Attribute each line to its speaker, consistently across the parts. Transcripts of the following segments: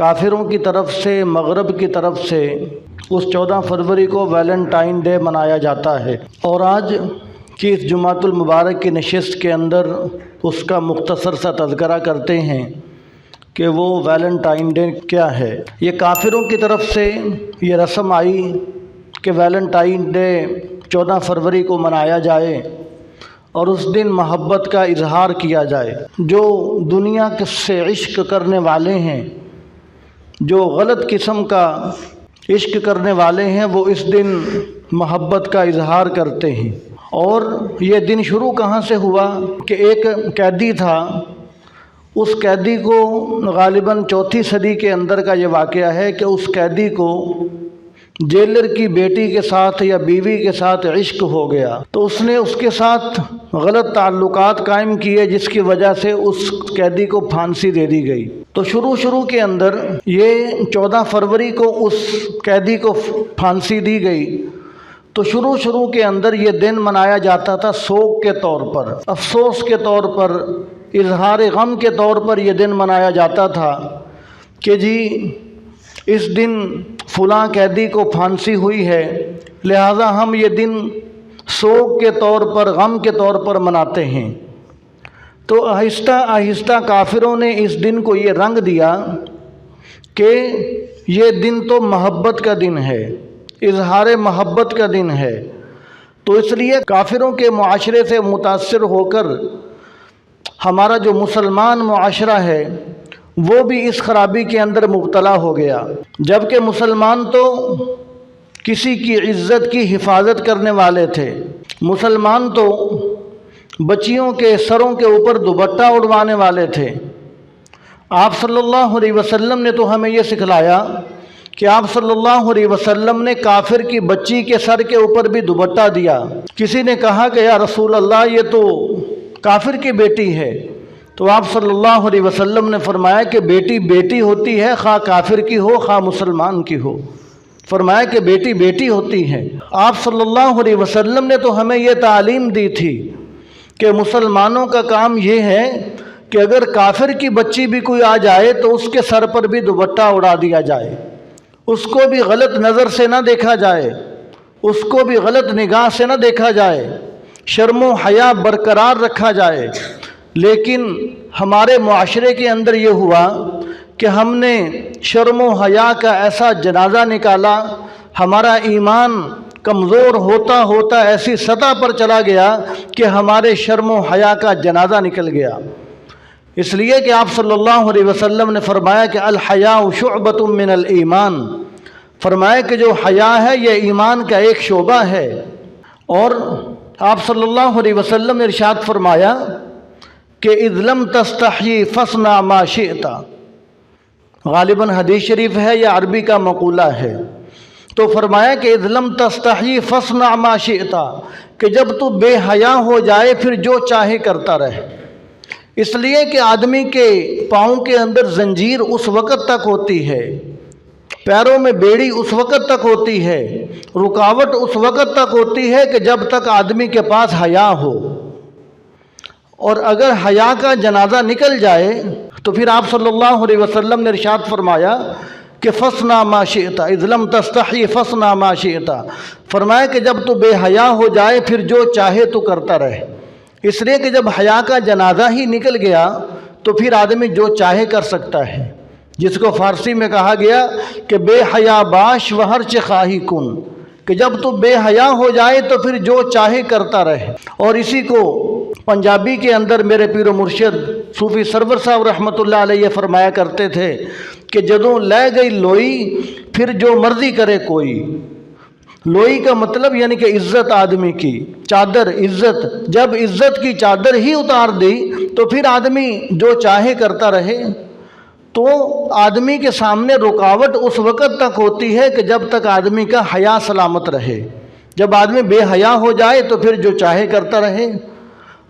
Speaker 1: کافروں کی طرف سے مغرب کی طرف سے اس 14 فروری کو ویلنٹائن ڈے منایا جاتا ہے، اور آج کی اس جمعۃ المبارک کی نشست کے اندر اس کا مختصر سا تذکرہ کرتے ہیں کہ وہ ویلنٹائن ڈے کیا ہے۔ یہ کافروں کی طرف سے یہ رسم آئی کہ ویلنٹائن ڈے 14 فروری کو منایا جائے اور اس دن محبت کا اظہار کیا جائے۔ جو دنیا سے عشق کرنے والے ہیں، جو غلط قسم کا عشق کرنے والے ہیں، وہ اس دن محبت کا اظہار کرتے ہیں۔ اور یہ دن شروع کہاں سے ہوا کہ ایک قیدی تھا، اس قیدی کو غالباً 4 صدی کے اندر کا یہ واقعہ ہے کہ اس قیدی کو جیلر کی بیٹی کے ساتھ یا بیوی کے ساتھ عشق ہو گیا، تو اس نے اس کے ساتھ غلط تعلقات قائم کیے، جس کی وجہ سے اس قیدی کو پھانسی دے دی گئی۔ تو شروع کے اندر یہ 14 فروری کو اس قیدی کو پھانسی دی گئی، تو شروع کے اندر یہ دن منایا جاتا تھا سوگ کے طور پر، افسوس کے طور پر، اظہار غم کے طور پر یہ دن منایا جاتا تھا کہ جی اس دن فلاں قیدی کو پھانسی ہوئی ہے، لہذا ہم یہ دن سوگ کے طور پر، غم کے طور پر مناتے ہیں۔ تو آہستہ آہستہ کافروں نے اس دن کو یہ رنگ دیا کہ یہ دن تو محبت کا دن ہے، اظہار محبت کا دن ہے۔ تو اس لیے کافروں کے معاشرے سے متاثر ہو کر ہمارا جو مسلمان معاشرہ ہے وہ بھی اس خرابی کے اندر مبتلا ہو گیا، جبکہ مسلمان تو کسی کی عزت کی حفاظت کرنے والے تھے، مسلمان تو بچیوں کے سروں کے اوپر دوپٹہ اڑوانے والے تھے۔ آپ صلی اللہ علیہ وسلم نے تو ہمیں یہ سکھلایا کہ آپ صلی اللہ علیہ وسلم نے کافر کی بچی کے سر کے اوپر بھی دوپٹہ دیا۔ کسی نے کہا کہ یا رسول اللہ یہ تو کافر کی بیٹی ہے، تو آپ صلی اللہ علیہ وسلم نے فرمایا کہ بیٹی بیٹی ہوتی ہے، خواہ کافر کی ہو خواہ مسلمان کی ہو، فرمایا کہ بیٹی بیٹی ہوتی ہے۔ آپ صلی اللہ علیہ وسلم نے تو ہمیں یہ تعلیم دی تھی کہ مسلمانوں کا کام یہ ہے کہ اگر کافر کی بچی بھی کوئی آ جائے تو اس کے سر پر بھی دوپٹہ اڑا دیا جائے، اس کو بھی غلط نظر سے نہ دیکھا جائے، اس کو بھی غلط نگاہ سے نہ دیکھا جائے، شرم و حیا برقرار رکھا جائے۔ لیکن ہمارے معاشرے کے اندر یہ ہوا کہ ہم نے شرم و حیا کا ایسا جنازہ نکالا، ہمارا ایمان کمزور ہوتا ہوتا ایسی سطح پر چلا گیا کہ ہمارے شرم و حیا کا جنازہ نکل گیا۔ اس لیے کہ آپ صلی اللہ علیہ وسلم نے فرمایا کہ الحیاء شعبۃ من الایمان، فرمایا کہ جو حیا ہے یہ ایمان کا ایک شعبہ ہے۔ اور آپ صلی اللہ علیہ وسلم نے ارشاد فرمایا کہ اذ لم تستحی فاصنع ما شئت، غالباً حدیث شریف ہے یا عربی کا مقولہ ہے، تو فرمایا کہ اذ لم تستحی فاصنع ما شئت، کہ جب تو بے حیا ہو جائے پھر جو چاہے کرتا رہے۔ اس لیے کہ آدمی کے پاؤں کے اندر زنجیر اس وقت تک ہوتی ہے، پیروں میں بیڑی اس وقت تک ہوتی ہے، رکاوٹ اس وقت تک ہوتی ہے کہ جب تک آدمی کے پاس حیا ہو۔ اور اگر حیا کا جنازہ نکل جائے تو پھر آپ صلی اللہ علیہ وسلم نے ارشاد فرمایا کہ فاصنع ما شئت، اذ لم تستحی فاصنع ما شئت، فرمایا کہ جب تو بے حیا ہو جائے پھر جو چاہے تو کرتا رہے۔ اس لیے کہ جب حیا کا جنازہ ہی نکل گیا تو پھر آدمی جو چاہے کر سکتا ہے، جس کو فارسی میں کہا گیا کہ بے حیا باش و ہر چہ خواہی کن، کہ جب تو بے حیا ہو جائے تو پھر جو چاہے کرتا رہے۔ اور اسی کو پنجابی کے اندر میرے پیر و مرشد صوفی سرور صاحب رحمۃ اللہ علیہ فرمایا کرتے تھے کہ جدوں لے گئی لوئی پھر جو مرضی کرے کوئی۔ لوئی کا مطلب یعنی کہ عزت، آدمی کی چادر، عزت، جب عزت کی چادر ہی اتار دی تو پھر آدمی جو چاہے کرتا رہے۔ تو آدمی کے سامنے رکاوٹ اس وقت تک ہوتی ہے کہ جب تک آدمی کا حیا سلامت رہے، جب آدمی بے حیا ہو جائے تو پھر جو چاہے کرتا رہے۔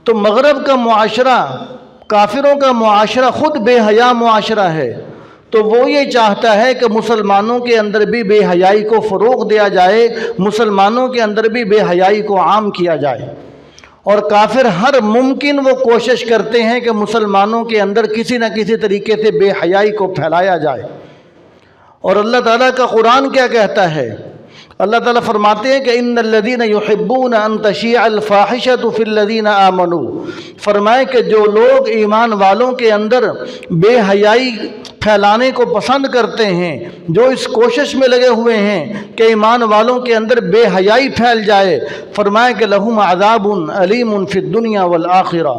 Speaker 1: تو مغرب کا معاشرہ، کافروں کا معاشرہ خود بے حیا معاشرہ ہے، تو وہ یہ چاہتا ہے کہ مسلمانوں کے اندر بھی بے حیائی کو فروغ دیا جائے، مسلمانوں کے اندر بھی بے حیائی کو عام کیا جائے۔ اور کافر ہر ممکن وہ کوشش کرتے ہیں کہ مسلمانوں کے اندر کسی نہ کسی طریقے سے بے حیائی کو پھیلایا جائے۔ اور اللہ تعالیٰ کا قرآن کیا کہتا ہے؟ اللہ تعالیٰ فرماتے ہیں کہ ان الذین یحبون ان تشیع الفاحشۃ فی الذین آمنوا، فرمائے کہ جو لوگ ایمان والوں کے اندر بے حیائی پھیلانے کو پسند کرتے ہیں، جو اس کوشش میں لگے ہوئے ہیں کہ ایمان والوں کے اندر بے حیائی پھیل جائے، فرمائے کہ لہم عذاب علیم فی الدنیا والآخرہ،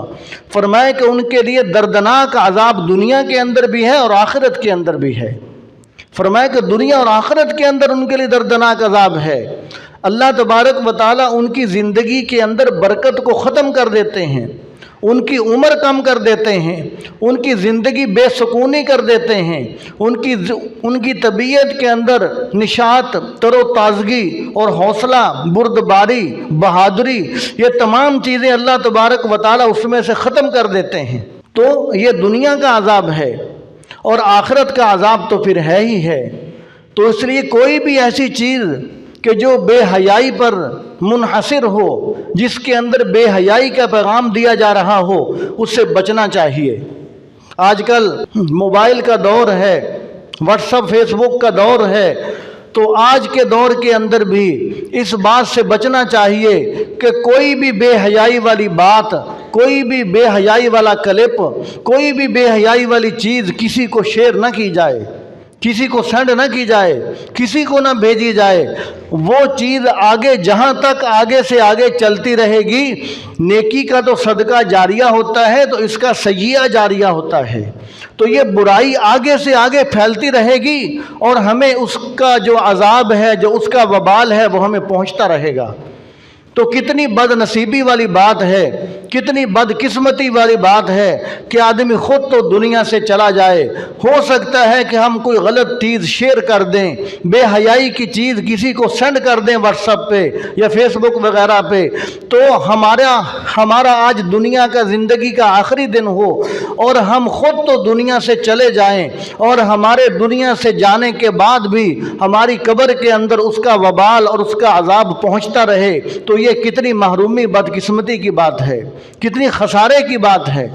Speaker 1: فرمائے کہ ان کے لیے دردناک عذاب دنیا کے اندر بھی ہے اور آخرت کے اندر بھی ہے۔ فرمایا کہ دنیا اور آخرت کے اندر ان کے لیے دردناک عذاب ہے۔ اللہ تبارک و تعالیٰ ان کی زندگی کے اندر برکت کو ختم کر دیتے ہیں، ان کی عمر کم کر دیتے ہیں، ان کی زندگی بے سکونی کر دیتے ہیں، ان کی طبیعت کے اندر نشاط، تر و تازگی اور حوصلہ، بردباری، بہادری، یہ تمام چیزیں اللہ تبارک و تعالیٰ اس میں سے ختم کر دیتے ہیں۔ تو یہ دنیا کا عذاب ہے، اور آخرت کا عذاب تو پھر ہے ہی ہے۔ تو اس لیے کوئی بھی ایسی چیز کہ جو بے حیائی پر منحصر ہو، جس کے اندر بے حیائی کا پیغام دیا جا رہا ہو، اس سے بچنا چاہیے۔ آج کل موبائل کا دور ہے، واٹس ایپ فیس بک کا دور ہے، تو آج کے دور کے اندر بھی اس بات سے بچنا چاہیے کہ کوئی بھی بے حیائی والی بات، کوئی بھی بے حیائی والا کلپ، کوئی بھی بے حیائی والی چیز کسی کو شیئر نہ کی جائے، کسی کو سینڈ نہ کی جائے، کسی کو نہ بھیجی جائے۔ وہ چیز آگے جہاں تک آگے سے آگے چلتی رہے گی، نیکی کا تو صدقہ جاریہ ہوتا ہے تو اس کا سیئہ جاریہ ہوتا ہے، تو یہ برائی آگے سے آگے پھیلتی رہے گی اور ہمیں اس کا جو عذاب ہے، جو اس کا وبال ہے، وہ ہمیں پہنچتا رہے گا۔ تو کتنی بد نصیبی والی بات ہے، کتنی بد قسمتی والی بات ہے کہ آدمی خود تو دنیا سے چلا جائے، ہو سکتا ہے کہ ہم کوئی غلط چیز شیئر کر دیں، بے حیائی کی چیز کسی کو سینڈ کر دیں واٹس ایپ پہ یا فیس بک وغیرہ پہ، تو ہمارا آج دنیا کا زندگی کا آخری دن ہو اور ہم خود تو دنیا سے چلے جائیں، اور ہمارے دنیا سے جانے کے بعد بھی ہماری قبر کے اندر اس کا وبال اور اس کا عذاب پہنچتا رہے، تو یہ کتنی محرومی، بدقسمتی کی بات ہے، کتنی خسارے کی بات ہے۔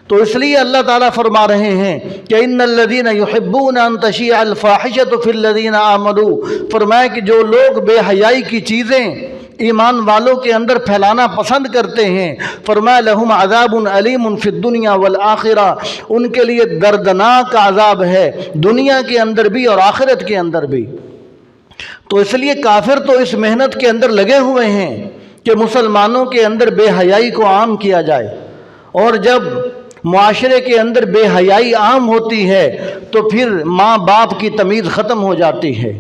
Speaker 1: تو اس لیے اللہ تعالیٰ فرما رہے ہیں کہ ان الذین یحبون ان تشیع الفاحشۃ فی الذین آمنوا، فرمایا کہ جو لوگ بے حیائی کی چیزیں ایمان والوں کے اندر پھیلانا پسند کرتے ہیں، فرمایا لہم عذاب علیم فی الدنیا والآخرہ، ان کے لیے دردناک عذاب ہے دنیا کے اندر بھی اور آخرت کے اندر بھی۔ تو اس لیے کافر تو اس محنت کے اندر لگے ہوئے ہیں کہ مسلمانوں کے اندر بے حیائی کو عام کیا جائے، اور جب معاشرے کے اندر بے حیائی عام ہوتی ہے تو پھر ماں باپ کی تمیز ختم ہو جاتی ہے۔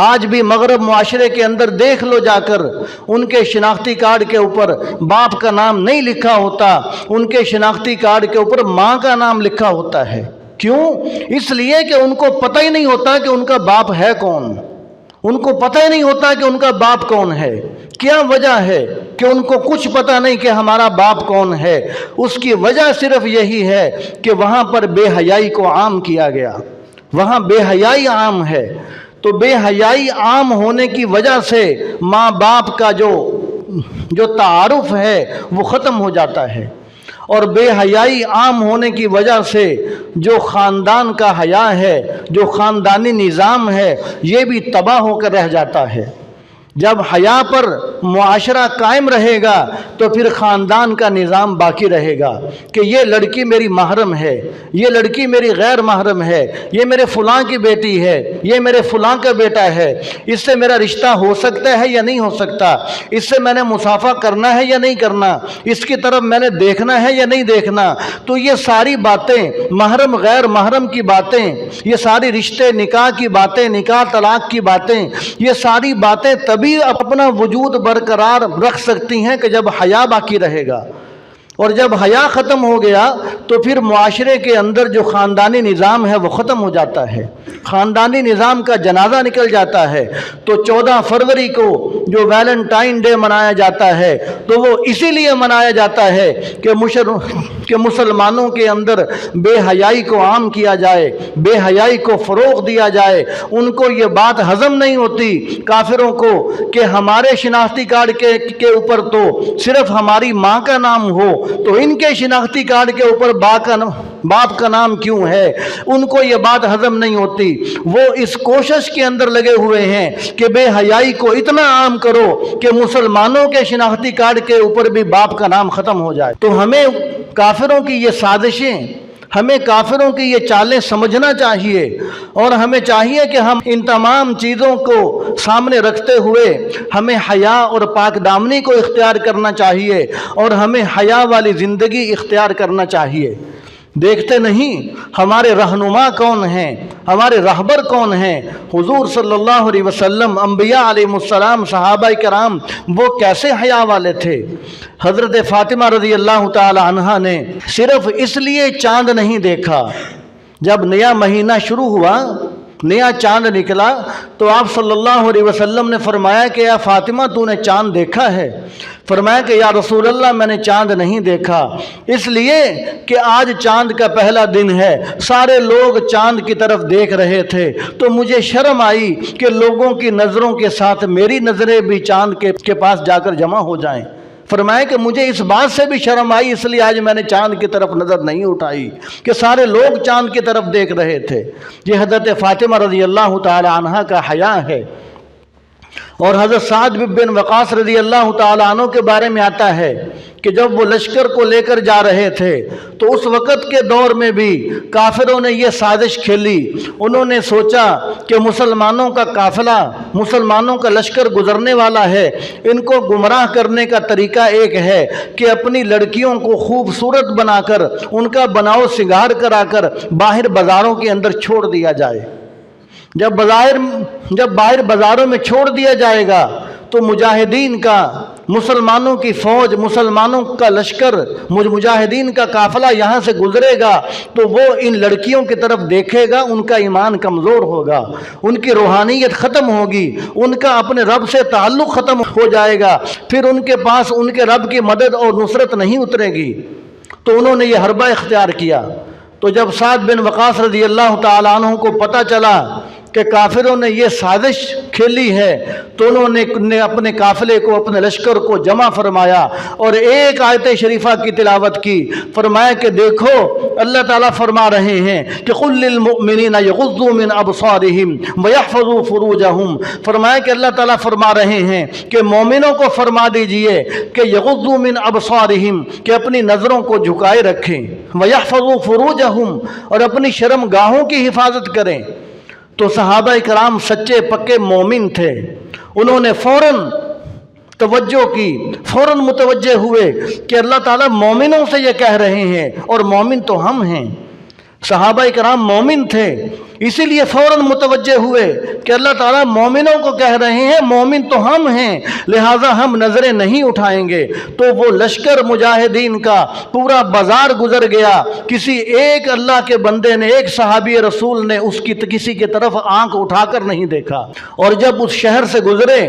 Speaker 1: آج بھی مغرب معاشرے کے اندر دیکھ لو جا کر، ان کے شناختی کارڈ کے اوپر باپ کا نام نہیں لکھا ہوتا، ان کے شناختی کارڈ کے اوپر ماں کا نام لکھا ہوتا ہے۔ کیوں؟ اس لیے کہ ان کو پتہ ہی نہیں ہوتا کہ ان کا باپ ہے کون، ان کو پتہ ہی نہیں ہوتا کہ ان کا باپ کون ہے۔ کیا وجہ ہے کہ ان کو کچھ پتہ نہیں کہ ہمارا باپ کون ہے؟ اس کی وجہ صرف یہی ہے کہ وہاں پر بے حیائی کو عام کیا گیا، وہاں بے حیائی عام ہے۔ تو بے حیائی عام ہونے کی وجہ سے ماں باپ کا جو تعارف ہے وہ ختم ہو جاتا ہے، اور بے حیائی عام ہونے کی وجہ سے جو خاندان کا حیا ہے، جو خاندانی نظام ہے، یہ بھی تباہ ہو کر رہ جاتا ہے۔ جب حیا پر معاشرہ قائم رہے گا تو پھر خاندان کا نظام باقی رہے گا کہ یہ لڑکی میری محرم ہے، یہ لڑکی میری غیر محرم ہے، یہ میرے فلاں کی بیٹی ہے، یہ میرے فلاں کا بیٹا ہے، اس سے میرا رشتہ ہو سکتا ہے یا نہیں ہو سکتا، اس سے میں نے مصافحہ کرنا ہے یا نہیں کرنا، اس کی طرف میں نے دیکھنا ہے یا نہیں دیکھنا۔ تو یہ ساری باتیں، محرم غیر محرم کی باتیں، یہ ساری رشتے نکاح کی باتیں، نکاح طلاق کی باتیں، یہ ساری باتیں تبھی اپنا وجود برقرار رکھ سکتی ہیں کہ جب حیا باقی رہے گا، اور جب حیا ختم ہو گیا تو پھر معاشرے کے اندر جو خاندانی نظام ہے وہ ختم ہو جاتا ہے، خاندانی نظام کا جنازہ نکل جاتا ہے۔ تو 14 فروری کو جو ویلنٹائن ڈے منایا جاتا ہے تو وہ اسی لیے منایا جاتا ہے کہ مسلمانوں کے اندر بے حیائی کو عام کیا جائے، بے حیائی کو فروغ دیا جائے۔ ان کو یہ بات ہضم نہیں ہوتی کافروں کو کہ ہمارے شناختی کارڈ کے اوپر تو صرف ہماری ماں کا نام ہو، تو ان کے شناختی کارڈ کے اوپر باپ کا نام کیوں ہے؟ ان کو یہ بات ہضم نہیں ہوتی۔ وہ اس کوشش کے اندر لگے ہوئے ہیں کہ بے حیائی کو اتنا عام کرو کہ مسلمانوں کے شناختی کارڈ کے اوپر بھی باپ کا نام ختم ہو جائے۔ تو ہمیں کافروں کی یہ سازشیں، ہمیں کافروں کی یہ چالیں سمجھنا چاہیے، اور ہمیں چاہیے کہ ہم ان تمام چیزوں کو سامنے رکھتے ہوئے ہمیں حیا اور پاک دامنی کو اختیار کرنا چاہیے، اور ہمیں حیا والی زندگی اختیار کرنا چاہیے۔ دیکھتے نہیں ہمارے رہنما کون ہیں، ہمارے رہبر کون ہیں؟ حضور صلی اللہ علیہ وسلم، انبیاء علیہ السلام، صحابہ کرام، وہ کیسے حیا والے تھے۔ حضرت فاطمہ رضی اللہ تعالی عنہا نے صرف اس لیے چاند نہیں دیکھا، جب نیا مہینہ شروع ہوا، نیا چاند نکلا، تو آپ صلی اللہ علیہ وسلم نے فرمایا کہ یا فاطمہ تو نے چاند دیکھا ہے؟ فرمایا کہ یا رسول اللہ میں نے چاند نہیں دیکھا، اس لیے کہ آج چاند کا پہلا دن ہے، سارے لوگ چاند کی طرف دیکھ رہے تھے، تو مجھے شرم آئی کہ لوگوں کی نظروں کے ساتھ میری نظریں بھی چاند کے پاس جا کر جمع ہو جائیں۔ فرمایا کہ مجھے اس بات سے بھی شرم آئی، اس لیے آج میں نے چاند کی طرف نظر نہیں اٹھائی کہ سارے لوگ چاند کی طرف دیکھ رہے تھے۔ یہ حضرت فاطمہ رضی اللہ تعالی عنہا کا حیا ہے۔ اور حضرت سعد بن وقاص رضی اللہ تعالیٰ عنہ کے بارے میں آتا ہے کہ جب وہ لشکر کو لے کر جا رہے تھے تو اس وقت کے دور میں بھی کافروں نے یہ سازش کھیلی۔ انہوں نے سوچا کہ مسلمانوں کا قافلہ، مسلمانوں کا لشکر گزرنے والا ہے، ان کو گمراہ کرنے کا طریقہ ایک ہے کہ اپنی لڑکیوں کو خوبصورت بنا کر، ان کا بناؤ سنگار کرا کر باہر بازاروں کے اندر چھوڑ دیا جائے۔ جب باہر بازاروں میں چھوڑ دیا جائے گا تو مجاہدین کا، مسلمانوں کی فوج، مسلمانوں کا لشکر، مجاہدین کا قافلہ یہاں سے گزرے گا تو وہ ان لڑکیوں کی طرف دیکھے گا، ان کا ایمان کمزور ہوگا، ان کی روحانیت ختم ہوگی، ان کا اپنے رب سے تعلق ختم ہو جائے گا، پھر ان کے پاس ان کے رب کی مدد اور نصرت نہیں اترے گی۔ تو انہوں نے یہ حربہ اختیار کیا۔ تو جب سعد بن وقاص رضی اللہ تعالیٰ عنہ کو پتہ چلا کہ کافروں نے یہ سازش کھیلی ہے تو انہوں نے اپنے قافلے کو، اپنے لشکر کو جمع فرمایا اور ایک آیت شریفہ کی تلاوت کی۔ فرمایا کہ دیکھو اللہ تعالیٰ فرما رہے ہیں کہ قُل لِّلْمُؤْمِنِينَ يَغُضُّوا مِنْ أَبْصَارِهِمْ وَيَحْفَظُوا فُرُوجَهُمْ۔ فرمایا کہ اللہ تعالیٰ فرما رہے ہیں کہ مومنوں کو فرما دیجئے کہ يَغُضُّوا مِنْ أَبْصَارِهِمْ، کہ اپنی نظروں کو جھکائے رکھیں، وَيَحْفَظُوا فُرُوجَهُمْ، اور اپنی شرم گاہوں کی حفاظت کریں۔ تو صحابہ کرام سچے پکے مومن تھے، انہوں نے فوراً توجہ کی، فوراً متوجہ ہوئے کہ اللہ تعالیٰ مومنوں سے یہ کہہ رہے ہیں اور مومن تو ہم ہیں۔ صحابہ کرام مومن تھے، اسی لیے فوراً متوجہ ہوئے کہ اللہ تعالیٰ مومنوں کو کہہ رہے ہیں، مومن تو ہم ہیں، لہٰذا ہم نظریں نہیں اٹھائیں گے۔ تو وہ لشکر مجاہدین کا پورا بازار گزر گیا، کسی ایک اللہ کے بندے نے، ایک صحابی رسول نے کسی کی طرف آنکھ اٹھا کر نہیں دیکھا۔ اور جب اس شہر سے گزرے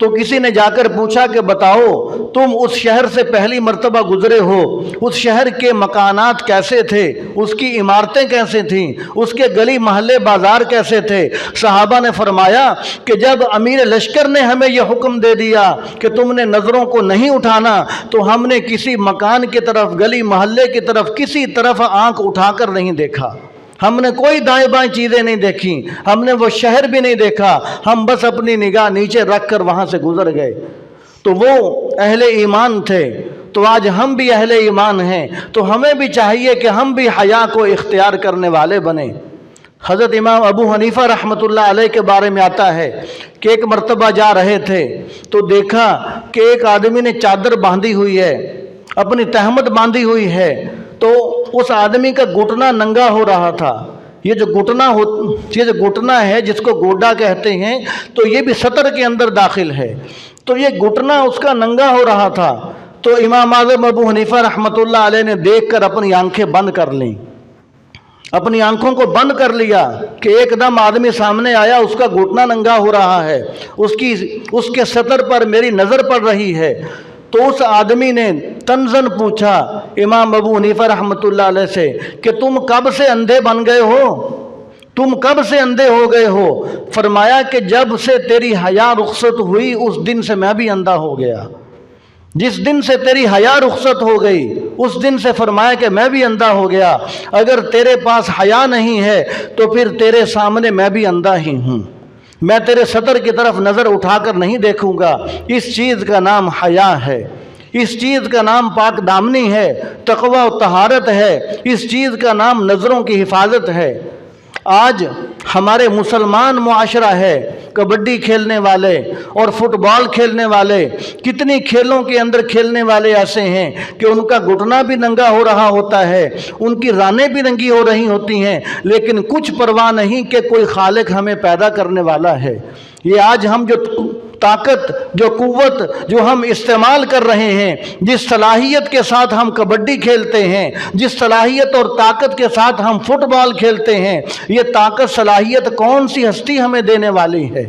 Speaker 1: تو کسی نے جا کر پوچھا کہ بتاؤ تم اس شہر سے پہلی مرتبہ گزرے ہو، اس شہر کے مکانات کیسے تھے، اس کی عمارتیں کیسے تھیں، اس کے گلی محلے بازار کیسے تھے؟ صحابہ نے فرمایا کہ جب امیر لشکر نے ہمیں یہ حکم دے دیا کہ تم نے نظروں کو نہیں اٹھانا تو ہم نے کسی مکان کی طرف، گلی محلے کی طرف، کسی طرف آنکھ اٹھا کر نہیں دیکھا۔ ہم نے کوئی دائیں بائیں چیزیں نہیں دیکھی، ہم نے وہ شہر بھی نہیں دیکھا، ہم بس اپنی نگاہ نیچے رکھ کر وہاں سے گزر گئے۔ تو وہ اہل ایمان تھے۔ تو آج ہم بھی اہل ایمان ہیں، تو ہمیں بھی چاہیے کہ ہم بھی حیا کو اختیار کرنے والے بنیں۔ حضرت امام ابو حنیفہ رحمۃ اللہ علیہ کے بارے میں آتا ہے کہ ایک مرتبہ جا رہے تھے تو دیکھا کہ ایک آدمی نے چادر باندھی ہوئی ہے، اپنی تہمت باندھی ہوئی ہے، تو اس آدمی کا گھٹنا ننگا ہو رہا تھا۔ یہ جو گھٹنا ہے جس کو گوڈا کہتے ہیں، تو یہ بھی سطر کے اندر داخل ہے، تو یہ گھٹنا اس کا ننگا ہو رہا تھا۔ تو امام اعظم ابو حنیفہ رحمۃ اللہ علیہ نے دیکھ کر اپنی آنکھیں بند کر لیں، اپنی آنکھوں کو بند کر لیا کہ ایک دم آدمی سامنے آیا، اس کا گھٹنا ننگا ہو رہا ہے، اس کے سطر پر میری نظر پڑ رہی ہے۔ تو اس آدمی نے تنزن پوچھا امام ابو حنیفہ رحمۃ اللہ علیہ سے کہ تم کب سے اندھے بن گئے ہو، تم کب سے اندھے ہو گئے ہو؟ فرمایا کہ جب سے تیری حیا رخصت ہوئی اس دن سے میں بھی اندھا ہو گیا۔ جس دن سے تیری حیا رخصت ہو گئی اس دن سے فرمایا کہ میں بھی اندھا ہو گیا۔ اگر تیرے پاس حیا نہیں ہے تو پھر تیرے سامنے میں بھی اندھا ہی ہوں، میں تیرے سطر کی طرف نظر اٹھا کر نہیں دیکھوں گا۔ اس چیز کا نام حیا ہے، اس چیز کا نام پاک دامنی ہے، تقوی و طہارت ہے، اس چیز کا نام نظروں کی حفاظت ہے۔ آج ہمارے مسلمان معاشرہ ہے، کبڈی کھیلنے والے اور فٹ بال کھیلنے والے، کتنی کھیلوں کے اندر کھیلنے والے ایسے ہیں کہ ان کا گھٹنا بھی ننگا ہو رہا ہوتا ہے، ان کی رانیں بھی ننگی ہو رہی ہوتی ہیں، لیکن کچھ پرواہ نہیں کہ کوئی خالق ہمیں پیدا کرنے والا ہے۔ یہ آج ہم جو طاقت، جو قوت جو ہم استعمال کر رہے ہیں، جس صلاحیت کے ساتھ ہم کبڈی کھیلتے ہیں، جس صلاحیت اور طاقت کے ساتھ ہم فٹ بال کھیلتے ہیں، یہ طاقت صلاحیت کون سی ہستی ہمیں دینے والی ہے؟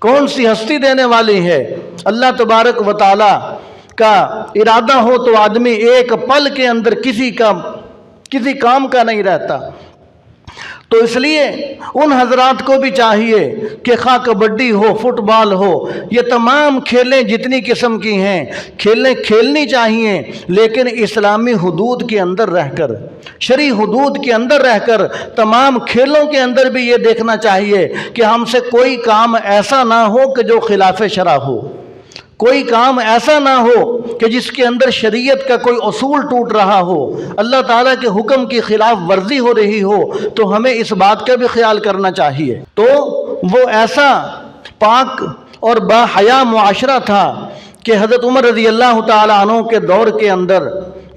Speaker 1: کون سی ہستی دینے والی ہے؟ اللہ تبارک و تعالی کا ارادہ ہو تو آدمی ایک پل کے اندر کسی کام کا نہیں رہتا۔ تو اس لیے ان حضرات کو بھی چاہیے کہ خواہ کبڈی ہو، فٹ بال ہو، یہ تمام کھیلیں جتنی قسم کی ہیں کھیلنی چاہیے، لیکن اسلامی حدود کے اندر رہ کر، شرعی حدود کے اندر رہ کر۔ تمام کھیلوں کے اندر بھی یہ دیکھنا چاہیے کہ ہم سے کوئی کام ایسا نہ ہو کہ جو خلاف شرع ہو، کوئی کام ایسا نہ ہو کہ جس کے اندر شریعت کا کوئی اصول ٹوٹ رہا ہو، اللہ تعالیٰ کے حکم کی خلاف ورزی ہو رہی ہو، تو ہمیں اس بات کا بھی خیال کرنا چاہیے۔ تو وہ ایسا پاک اور باحیا معاشرہ تھا کہ حضرت عمر رضی اللہ تعالیٰ عنہ کے دور کے اندر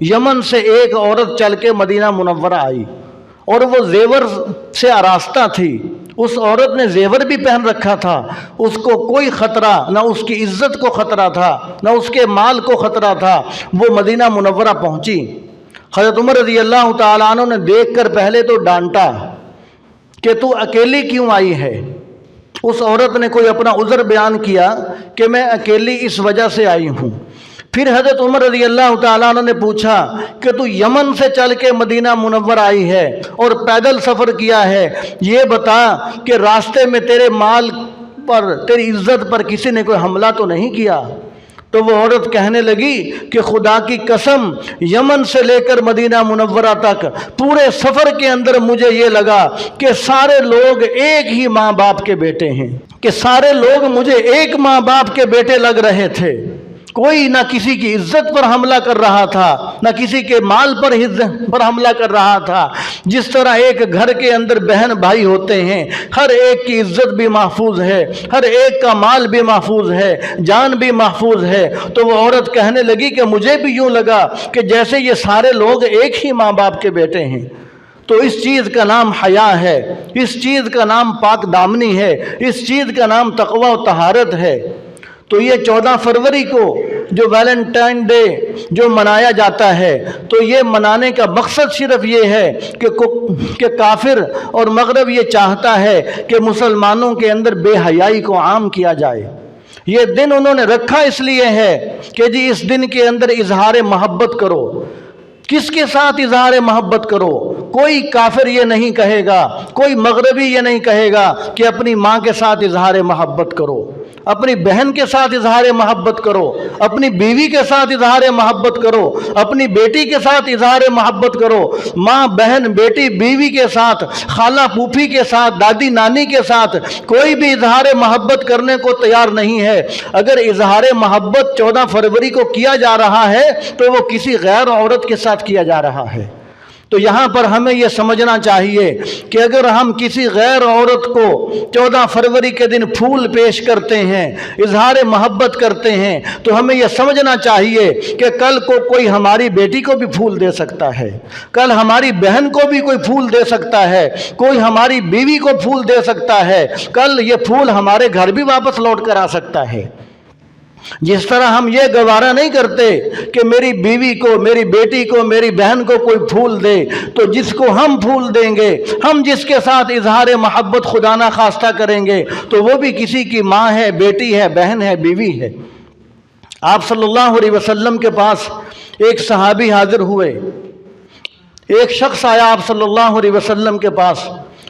Speaker 1: یمن سے ایک عورت چل کے مدینہ منورہ آئی، اور وہ زیور سے آراستہ تھی۔ اس عورت نے زیور بھی پہن رکھا تھا، اس کو کوئی خطرہ نہ، اس کی عزت کو خطرہ تھا نہ اس کے مال کو خطرہ تھا۔ وہ مدینہ منورہ پہنچی، حضرت عمر رضی اللہ تعالیٰ عنہ نے دیکھ کر پہلے تو ڈانٹا کہ تو اکیلی کیوں آئی ہے؟ اس عورت نے کوئی اپنا عذر بیان کیا کہ میں اکیلی اس وجہ سے آئی ہوں۔ پھر حضرت عمر رضی اللہ تعالیٰ عنہ نے پوچھا کہ تو یمن سے چل کے مدینہ منور آئی ہے اور پیدل سفر کیا ہے، یہ بتا کہ راستے میں تیرے مال پر، تیری عزت پر کسی نے کوئی حملہ تو نہیں کیا؟ تو وہ عورت کہنے لگی کہ خدا کی قسم، یمن سے لے کر مدینہ منورہ تک پورے سفر کے اندر مجھے یہ لگا کہ سارے لوگ ایک ہی ماں باپ کے بیٹے ہیں، کہ سارے لوگ مجھے ایک ماں باپ کے بیٹے لگ رہے تھے۔ کوئی نہ کسی کی عزت پر حملہ کر رہا تھا، نہ کسی کے مال پر حملہ کر رہا تھا۔ جس طرح ایک گھر کے اندر بہن بھائی ہوتے ہیں، ہر ایک کی عزت بھی محفوظ ہے، ہر ایک کا مال بھی محفوظ ہے، جان بھی محفوظ ہے۔ تو وہ عورت کہنے لگی کہ مجھے بھی یوں لگا کہ جیسے یہ سارے لوگ ایک ہی ماں باپ کے بیٹے ہیں۔ تو اس چیز کا نام حیا ہے، اس چیز کا نام پاک دامنی ہے، اس چیز کا نام تقوی و طہارت ہے۔ تو یہ 14 فروری کو جو ویلنٹائن ڈے جو منایا جاتا ہے، تو یہ منانے کا مقصد صرف یہ ہے کہ کافر اور مغرب یہ چاہتا ہے کہ مسلمانوں کے اندر بے حیائی کو عام کیا جائے۔ یہ دن انہوں نے رکھا اس لیے ہے کہ جی اس دن کے اندر اظہار محبت کرو۔ کس کے ساتھ اظہار محبت کرو؟ کوئی کافر یہ نہیں کہے گا، کوئی مغربی یہ نہیں کہے گا کہ اپنی ماں کے ساتھ اظہار محبت کرو، اپنی بہن کے ساتھ اظہار محبت کرو، اپنی بیوی کے ساتھ اظہار محبت کرو، اپنی بیٹی کے ساتھ اظہار محبت کرو۔ ماں، بہن، بیٹی، بیوی کے ساتھ، خالہ پھوپھی کے ساتھ، دادی نانی کے ساتھ کوئی بھی اظہار محبت کرنے کو تیار نہیں ہے۔ اگر اظہار محبت 14 فروری کو کیا جا رہا ہے تو وہ کسی غیر عورت کے ساتھ کیا جا رہا ہے۔ تو یہاں پر ہمیں یہ سمجھنا چاہیے کہ اگر ہم کسی غیر عورت کو 14 فروری کے دن پھول پیش کرتے ہیں، اظہار محبت کرتے ہیں، تو ہمیں یہ سمجھنا چاہیے کہ کل کو کوئی ہماری بیٹی کو بھی پھول دے سکتا ہے، کل ہماری بہن کو بھی کوئی پھول دے سکتا ہے، کوئی ہماری بیوی کو پھول دے سکتا ہے، کل یہ پھول ہمارے گھر بھی واپس لوٹ کر آ سکتا ہے۔ جس طرح ہم یہ گوارا نہیں کرتے کہ میری بیوی کو، میری بیٹی کو، میری بہن کو کوئی پھول دے، تو جس کو ہم پھول دیں گے، ہم جس کے ساتھ اظہار محبت خدا نہ خواستہ کریں گے، تو وہ بھی کسی کی ماں ہے، بیٹی ہے، بہن ہے، بیوی ہے۔ آپ صلی اللہ علیہ وسلم کے پاس ایک صحابی حاضر ہوئے، ایک شخص آیا آپ صلی اللہ علیہ وسلم کے پاس،